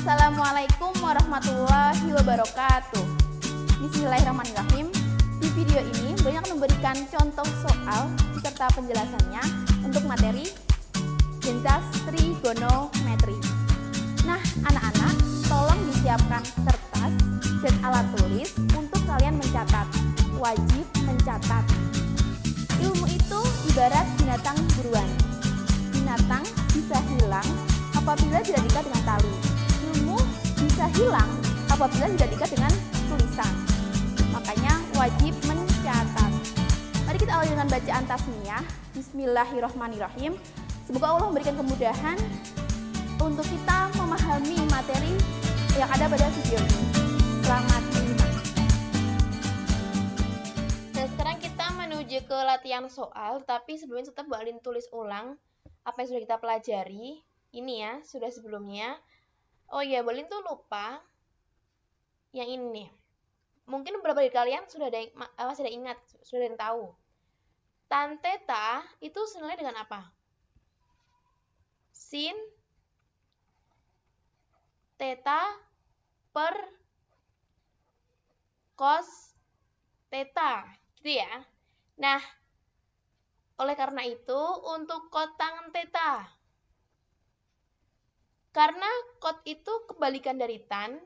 Assalamualaikum warahmatullahi wabarakatuh. Bismillahirrahmanirrahim. Di video ini banyak memberikan contoh soal beserta penjelasannya untuk materi Jentas Trigonometri. Nah, anak-anak, tolong disiapkan kertas dan alat tulis untuk kalian mencatat. Wajib mencatat. Ilmu itu ibarat binatang buruan. Binatang bisa hilang apabila tidak diikat dengan tali. Ilmu bisa hilang apabila tidak diikat dengan tulisan. Makanya wajib mencatat. Mari kita awali dengan bacaan tasmiyah. Bismillahirrahmanirrahim. Semoga Allah memberikan kemudahan untuk kita memahami materi yang ada pada video ini. Selamat menyimak. Dan sekarang kita menuju ke latihan soal, tapi sebelumnya tetap Mbak Alin tulis ulang apa yang sudah kita pelajari. Ini ya, sudah sebelumnya. Oh iya, Mbak Alin tuh lupa yang ini nih. Mungkin beberapa dari kalian sudah ada masih ada ingat, sudah ada yang tahu. Tan theta itu senilai dengan apa? Sin theta per cos theta, gitu ya. Nah, oleh karena itu untuk kot tangen theta, karena kot itu kebalikan dari tan,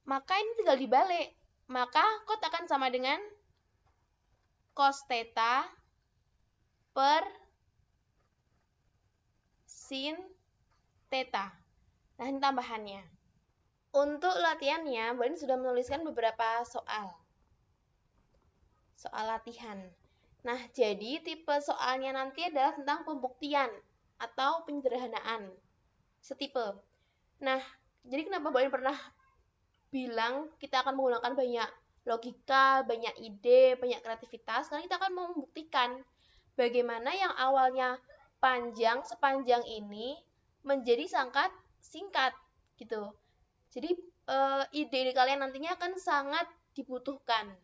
maka ini tinggal dibalik. Maka kot akan sama dengan cos theta per sin theta. Nah, ini tambahannya. Untuk latihannya, Mbak Alin sudah menuliskan beberapa soal. Soal latihan. Nah, jadi tipe soalnya nanti adalah tentang pembuktian atau penyederhanaan. Setipe. Nah, jadi kenapa Mbak Alin pernah bilang kita akan menggunakan banyak logika, banyak ide, banyak kreativitas, karena kita akan membuktikan bagaimana yang awalnya panjang sepanjang ini menjadi sangat singkat gitu. Jadi ide kalian nantinya akan sangat dibutuhkan.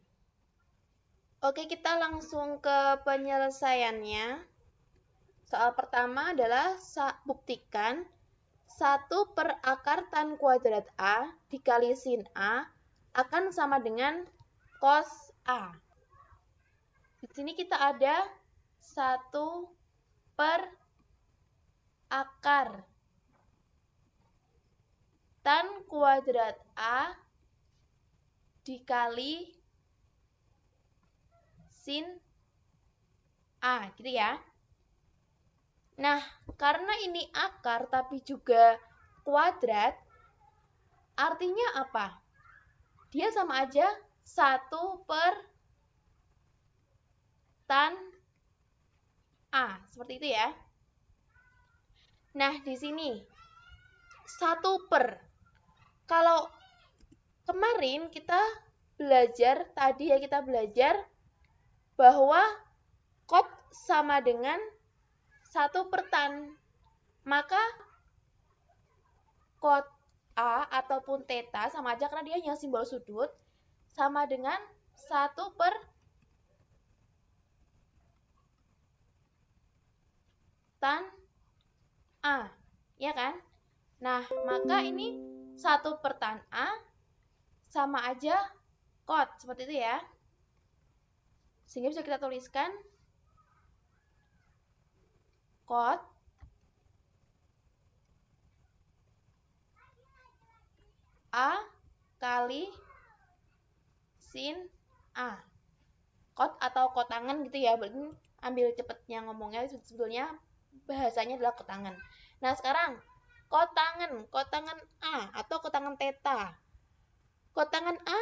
Oke, kita langsung ke penyelesaiannya. Soal pertama adalah buktikan 1 per akar tan kuadrat A dikali sin A akan sama dengan cos A. Di sini kita ada 1 per akar tan kuadrat A dikali sin A, gitu ya. Nah, karena ini akar tapi juga kuadrat, artinya apa? Dia sama aja 1 per tan A, seperti itu ya. Nah, di sini 1 per. Kalau kemarin kita belajar, tadi ya kita belajar bahwa kot sama dengan 1 per tan. Maka kot A ataupun theta sama aja karena dia hanya simbol sudut, sama dengan 1 per tan A, ya kan? Nah, maka ini 1 per tan A sama aja kot, seperti itu ya. Sehingga bisa kita tuliskan kot A kali sin A. Kot atau kotangan gitu ya. Ambil cepetnya ngomongnya, sebetulnya bahasanya adalah kotangan. Nah, sekarang kotangan A atau kotangan theta. Kotangan A,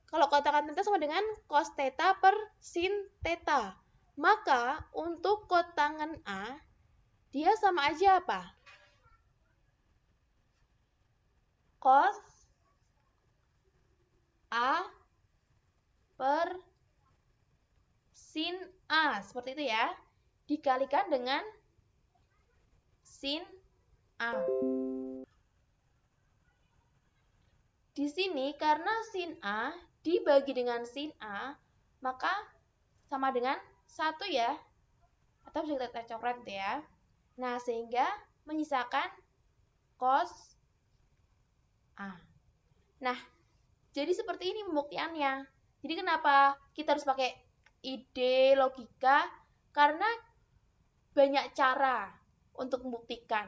kalau kotangan theta sama dengan cos theta per sin theta. Maka untuk kotangan A, dia sama aja apa? Cos A per sin A, seperti itu ya. Dikalikan dengan sin A. Di sini karena sin A dibagi dengan sin A, maka sama dengan 1 ya. Atau bisa kita coret ya. Nah, sehingga menyisakan cos A. Nah, jadi seperti ini pembuktiannya. Jadi kenapa kita harus pakai ide logika? Karena banyak cara untuk membuktikan.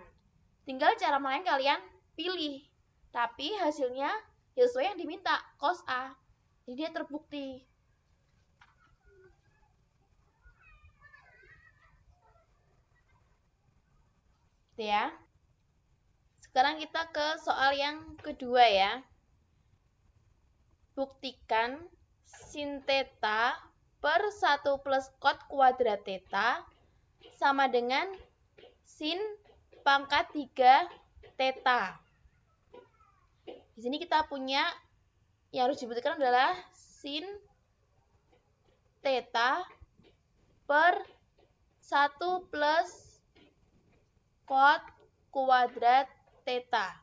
Tinggal cara mana yang kalian pilih. Tapi hasilnya ya sesuai yang diminta, cos A. Jadi dia terbukti. Gitu ya. Sekarang kita ke soal yang kedua ya. Buktikan sin theta per 1 plus cot kuadrat theta sama dengan sin pangkat 3 theta. Di sini kita punya yang harus dibuktikan adalah sin theta per 1 plus cot kuadrat theta.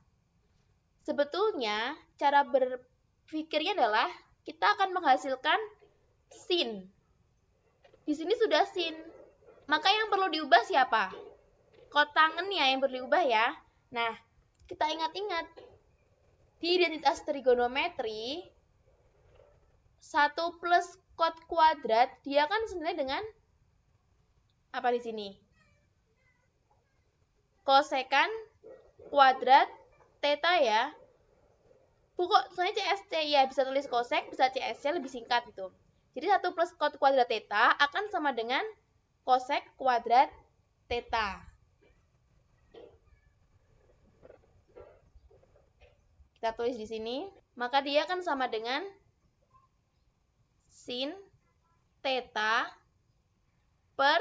Sebetulnya cara berpikirnya adalah kita akan menghasilkan sin. Di sini sudah sin. Maka yang perlu diubah siapa? Kotangennya yang perlu diubah ya. Nah, kita ingat-ingat. Di identitas trigonometri, 1 plus cot kuadrat, dia kan sebenarnya dengan apa di sini? Kosekan kuadrat theta ya. Pokok soalnya CSC ya, bisa tulis kosek, bisa CSC, lebih singkat itu. Jadi 1 plus cot kuadrat theta akan sama dengan kosek kuadrat theta. Kita tulis di sini, maka dia akan sama dengan sin theta per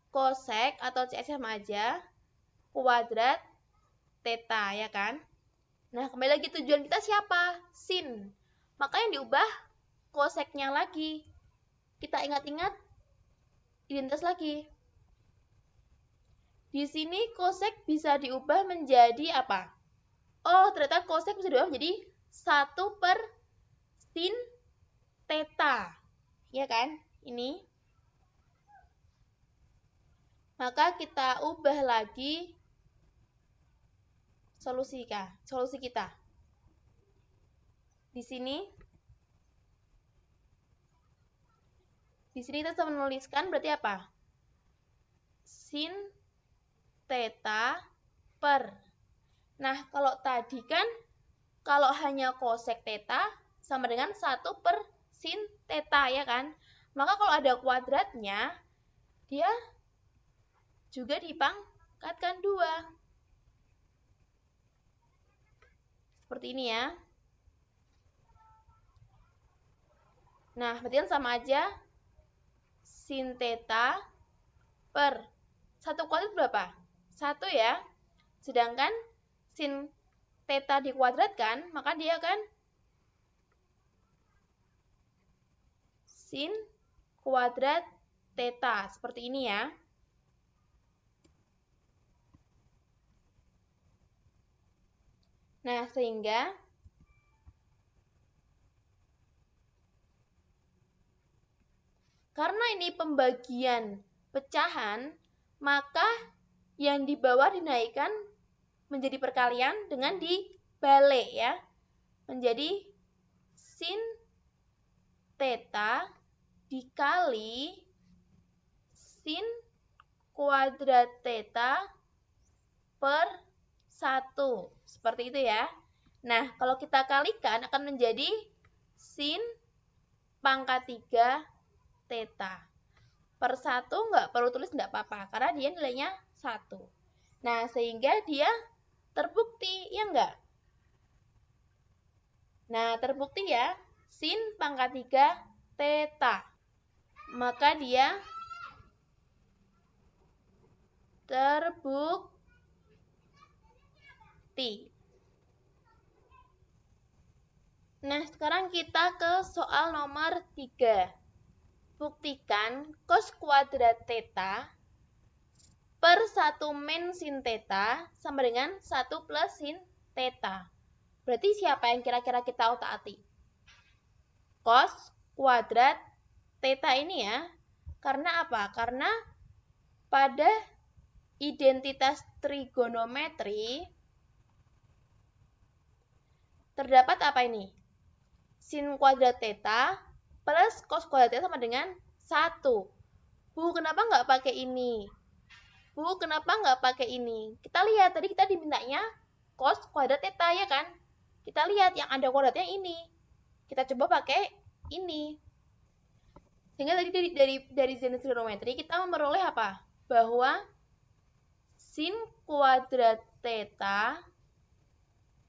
kosek atau CSC sama aja kuadrat theta ya kan. Nah, kembali lagi tujuan kita siapa? Sin. Maka yang diubah koseknya lagi. Kita ingat-ingat identitas lagi. Di sini kosek bisa diubah menjadi apa? Oh, ternyata kosek bisa diubah menjadi 1 per sin theta. Ya kan? Ini. Maka kita ubah lagi solusi kita. Di sini kita bisa menuliskan berarti apa? Sin theta per. Nah, kalau tadi kan kalau hanya kosek theta sama dengan 1 per sin theta ya kan? Maka kalau ada kuadratnya dia juga dipangkatkan 2. Seperti ini ya. Nah, berarti kan sama aja sin theta per 1 kuadrat berapa? 1 ya. Sedangkan sin theta dikuadratkan, maka dia akan sin kuadrat theta. Seperti ini ya. Nah, sehingga karena ini pembagian pecahan, maka yang di bawah dinaikkan menjadi perkalian dengan dibalik ya. Menjadi sin theta dikali sin kuadrat theta per 1. Seperti itu ya. Nah, kalau kita kalikan akan menjadi sin pangkat 3 theta. Per 1 nggak perlu tulis nggak apa-apa, karena dia nilainya 1. Nah, sehingga dia terbukti, ya nggak? Nah, terbukti ya, sin pangkat 3 theta. Maka dia terbukti. Nah, sekarang kita ke soal nomor 3. Buktikan cos kuadrat theta per 1 min sin theta sama dengan 1 plus sin theta. Berarti siapa yang kira-kira kita otak-atik? Cos kuadrat theta ini ya. Karena apa? Karena pada identitas trigonometri terdapat apa ini? Sin kuadrat theta plus cos kuadrat theta sama dengan 1. Bu, kenapa nggak pakai ini? Bu, kenapa nggak pakai ini? Kita lihat, tadi kita dimintanya cos kuadrat theta, ya kan? Kita lihat yang ada kuadratnya ini. Kita coba pakai ini. Sehingga tadi dari jenis trigonometri kita memperoleh apa? Bahwa sin kuadrat theta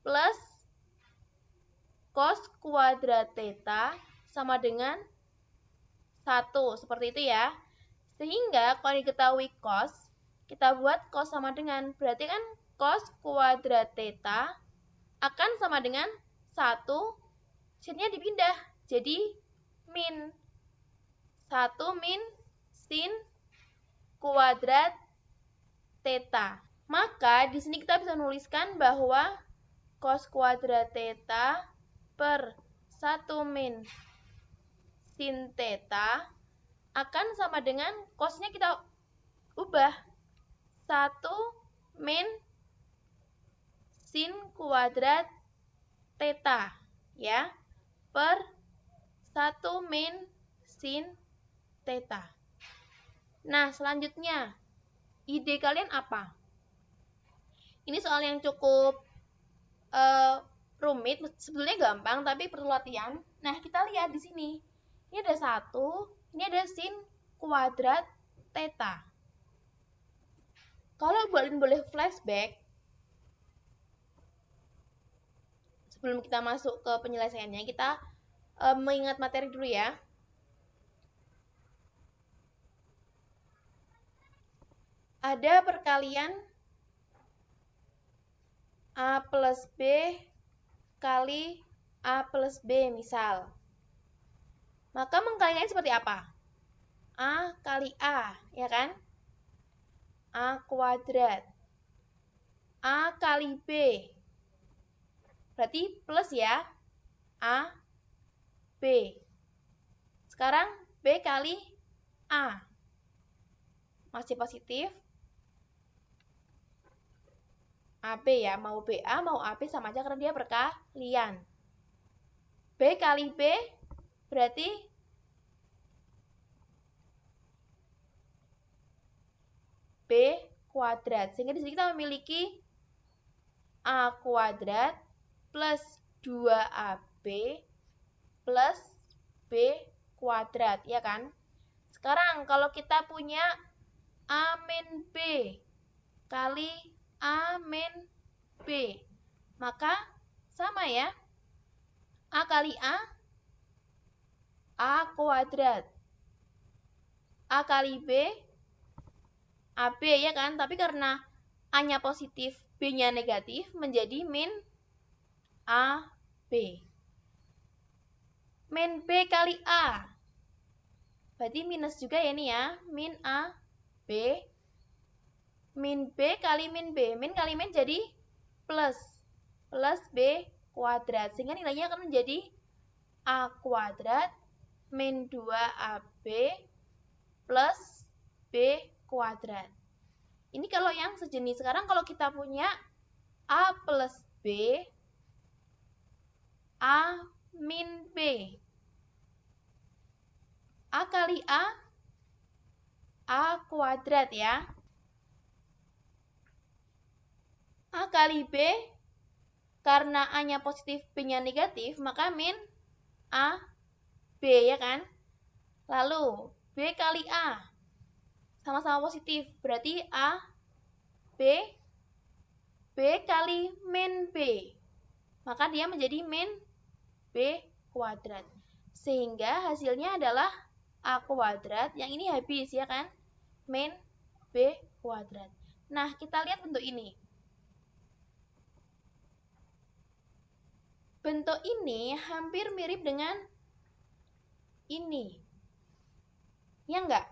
plus cos kuadrat theta sama dengan 1. Seperti itu ya. Sehingga kalau diketahui cos, kita buat cos sama dengan, berarti kan cos kuadrat theta akan sama dengan 1, sinnya dipindah, jadi min 1 min sin kuadrat theta. Maka di sini kita bisa menuliskan bahwa cos kuadrat theta per 1 min sin theta akan sama dengan cosnya kita ubah 1 min sin kuadrat theta ya per 1 min sin theta. Nah, selanjutnya ide kalian apa? Ini soal yang cukup rumit, sebetulnya gampang tapi perlu latihan. Nah, kita lihat di sini. Ini ada 1, ini ada sin kuadrat theta. Kalau boleh flashback, sebelum kita masuk ke penyelesaiannya, kita mengingat materi dulu ya. Ada perkalian A plus B kali A plus B misal. Maka mengkalikannya seperti apa? A kali A, ya kan? A kuadrat. A kali B. Berarti plus ya. A, B. Sekarang B kali A. Masih positif. AB ya, mau BA mau AB sama aja karena dia perkalian. B kali B berarti B kuadrat. Sehingga di sini kita memiliki A kuadrat plus 2AB plus B kuadrat, ya kan? Sekarang kalau kita punya A min B kali A min B, maka sama ya. A kali A kuadrat. A kali B, AB ya kan? Tapi karena A-nya positif, B-nya negatif, menjadi min AB. Min B kali A. Berarti minus juga ya ini ya. Min AB. Min B kali min B. Min kali min jadi plus. Plus B kuadrat. Sehingga nilainya akan menjadi A kuadrat min 2AB plus B kuadrat. Ini kalau yang sejenis. Sekarang kalau kita punya A plus B, A min B. A kali A kuadrat ya. A kali B, karena A-nya positif, B-nya negatif, maka min A, B ya kan? Lalu, B kali A, sama-sama positif, berarti A, B, B kali min B. Maka dia menjadi min B kuadrat. Sehingga hasilnya adalah A kuadrat, yang ini habis ya kan? Min B kuadrat. Nah, kita lihat bentuk ini. Bentuk ini hampir mirip dengan ini. Ya enggak?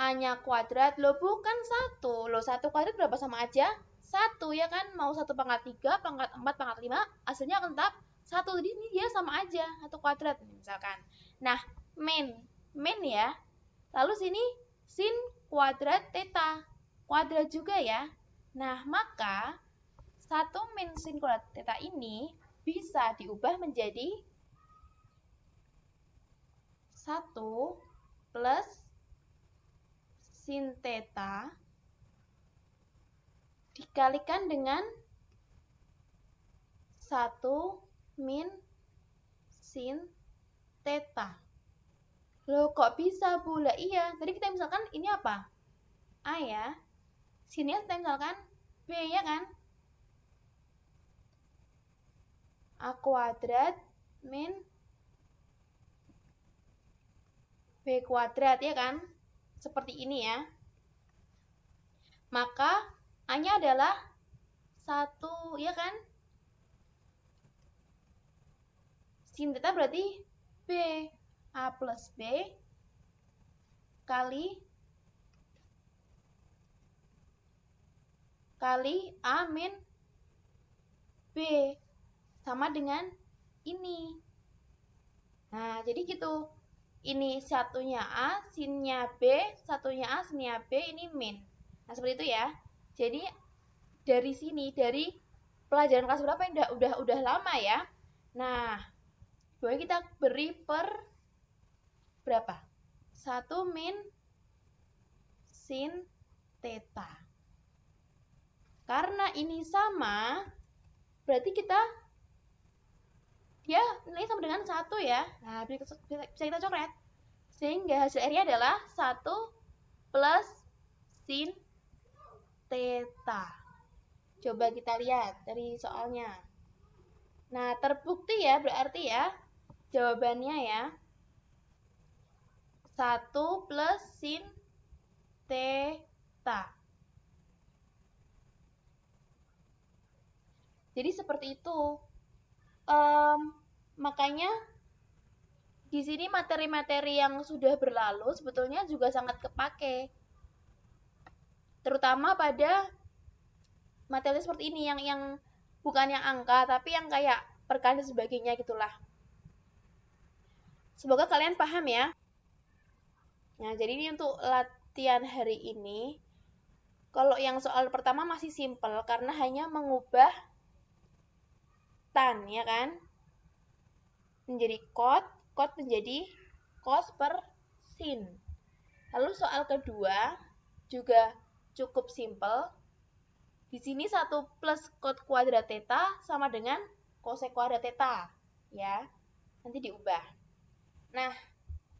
A-nya kuadrat, loh bukan 1. Loh 1 kuadrat berapa sama aja? 1 ya kan? Mau 1 pangkat 3, pangkat 4, pangkat 5, hasilnya akan tetap 1. Jadi ini dia sama aja, 1 kuadrat misalkan. Nah, min ya. Lalu sini sin kuadrat theta. Kuadrat juga ya. Nah, maka 1 min sin kuadrat theta ini bisa diubah menjadi 1 plus sin theta dikalikan dengan 1 min sin theta. Loh, kok bisa, Bu? Lah iya, tadi kita misalkan ini apa? A ya. Sini kita misalkan B ya kan? A kuadrat min B kuadrat ya kan? Seperti ini ya. Maka A-nya adalah 1 ya kan? Sin theta berarti B. A plus B kali A min B sama dengan ini. Nah, jadi gitu. Ini satunya A, sinnya B, satunya A, sinnya B, ini min. Nah, seperti itu ya. Jadi dari sini, dari pelajaran kelas berapa yang udah lama ya. Nah, boleh kita beri per berapa? 1 min sin theta. Karena ini sama, berarti dia nilai sama dengan 1 ya. Nah, bisa kita coret. Sehingga hasil R-nya adalah 1 plus sin theta. Coba kita lihat dari soalnya. Nah, terbukti ya, berarti ya, jawabannya ya. 1 plus sin theta. Jadi seperti itu. Makanya di sini materi-materi yang sudah berlalu sebetulnya juga sangat kepake. Terutama pada materi seperti ini yang bukan yang angka tapi yang kayak perkalian dan sebagainya gitulah. Semoga kalian paham ya. Nah, jadi ini untuk latihan hari ini. Kalau yang soal pertama masih simple karena hanya mengubah tan ya kan? Menjadi cot menjadi cos per sin. Lalu soal kedua juga cukup simple. Di sini 1 plus cot kuadrat theta sama dengan cosec kuadrat theta ya. Nanti diubah. Nah,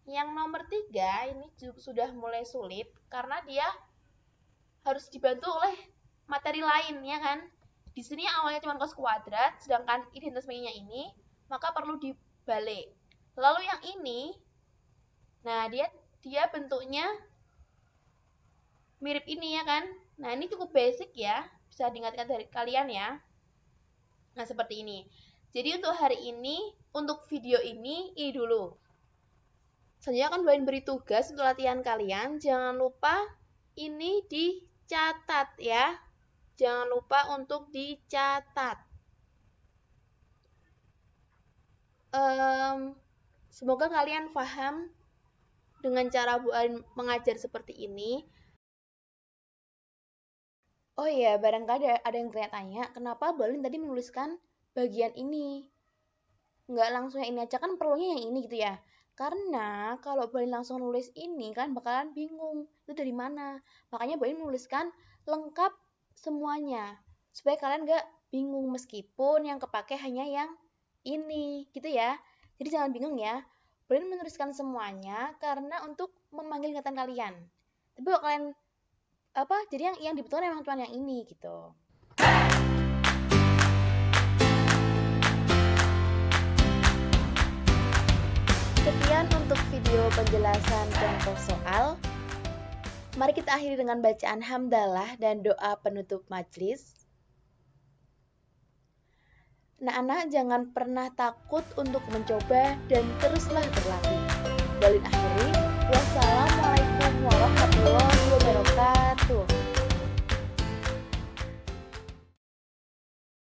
yang nomor 3 ini sudah mulai sulit karena dia harus dibantu oleh materi lain ya kan. Di sini awalnya cuma cos kuadrat, sedangkan ini dan sebagainya ini, maka perlu dibalik. Lalu yang ini, nah dia bentuknya mirip ini ya kan. Nah, ini cukup basic ya, bisa diingatkan dari kalian ya. Nah, seperti ini. Jadi untuk hari ini, untuk video ini dulu. Selanjutnya akan beri tugas untuk latihan kalian. Jangan lupa ini dicatat ya. Jangan lupa untuk dicatat. Semoga kalian paham dengan cara Bu Alin mengajar seperti ini. Oh iya, barangkali ada yang tanya, kenapa Bu Alin tadi menuliskan bagian ini? Nggak langsung yang ini aja, kan perlunya yang ini gitu ya. Karena kalau Bu Alin langsung nulis ini kan bakalan bingung, itu dari mana. Makanya Bu Alin menuliskan lengkap semuanya supaya kalian gak bingung meskipun yang kepake hanya yang ini gitu ya. Jadi jangan bingung ya. Boleh menuliskan semuanya karena untuk memanggil ingatan kalian. Tapi kalau kalian jadi yang dibutuhkan memang cuma yang ini gitu. Sekian untuk video penjelasan contoh soal. Mari kita akhiri dengan bacaan hamdalah dan doa penutup majelis. Anak-anak jangan pernah takut untuk mencoba dan teruslah berlatih. Walin akhiri, wassalamualaikum warahmatullahi wabarakatuh.